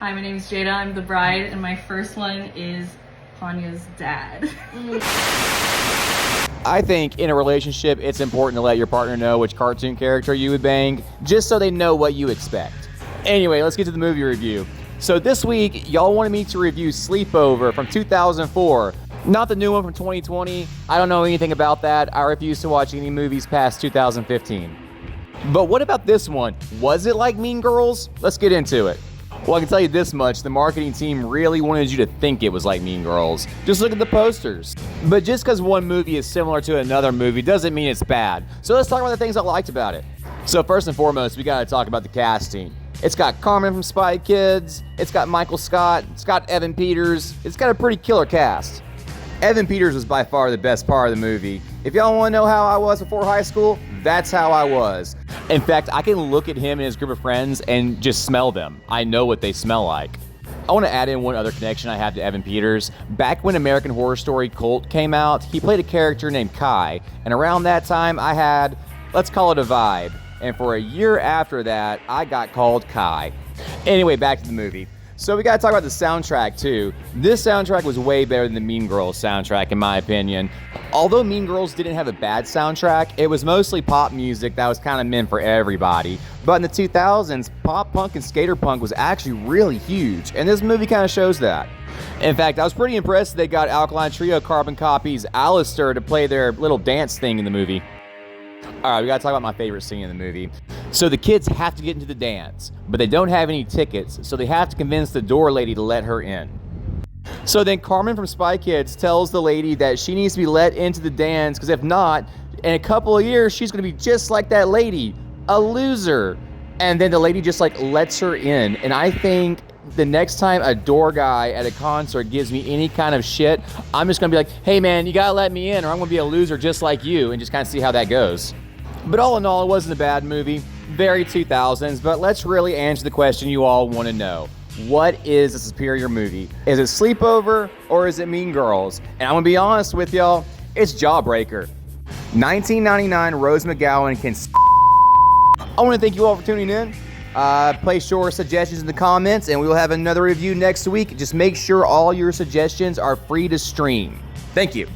Hi, my name is Jada. I'm the bride, and my first one is Hanya's dad. I think in a relationship, it's important to let your partner know which cartoon character you would bang, just so they know what you expect. Anyway, let's get to the movie review. So this week, y'all wanted me to review Sleepover from 2004. Not the new one from 2020. I don't know anything about that. I refuse to watch any movies past 2015. But what about this one? Was it like Mean Girls? Let's get into it. Well, I can tell you this much, the marketing team really wanted you to think it was like Mean Girls. Just look at the posters. But just because one movie is similar to another movie doesn't mean it's bad. So let's talk about the things I liked about it. So first and foremost, we gotta talk about the casting. It's got Carmen from Spy Kids, it's got Michael Scott, it's got Evan Peters, it's got a pretty killer cast. Evan Peters was by far the best part of the movie. If y'all want to know how I was before high school, that's how I was. In fact, I can look at him and his group of friends and just smell them. I know what they smell like. I want to add in one other connection I have to Evan Peters. Back when American Horror Story Cult came out, he played a character named Kai, and around that time I had, let's call it a vibe. And for a year after that, I got called Kai. Anyway, back to the movie. So we gotta talk about the soundtrack too. This soundtrack was way better than the Mean Girls soundtrack in my opinion. Although Mean Girls didn't have a bad soundtrack, it was mostly pop music that was kind of meant for everybody. But in the 2000s, pop punk and skater punk was actually really huge, and this movie kind of shows that. In fact, I was pretty impressed they got Alkaline Trio Carbon Copy's Alistair to play their little dance thing in the movie. Alright, we gotta talk about my favorite scene in the movie. So the kids have to get into the dance, but they don't have any tickets, so they have to convince the door lady to let her in. So then Carmen from Spy Kids tells the lady that she needs to be let into the dance, because if not, in a couple of years, she's gonna be just like that lady, a loser. And then the lady just lets her in, and I think the next time a door guy at a concert gives me any kind of shit, I'm just gonna be like, hey man, you gotta let me in or I'm gonna be a loser just like you, and just kind of see how that goes. But all in all, it wasn't a bad movie. Very 2000s, but let's really answer the question you all want to know. What is a superior movie? Is it Sleepover or is it Mean Girls? And I'm gonna be honest with y'all, it's Jawbreaker. 1999 Rose McGowan can I want to thank you all for tuning in. Place your suggestions in the comments and we will have another review next week. Just make sure all your suggestions are free to stream. Thank you.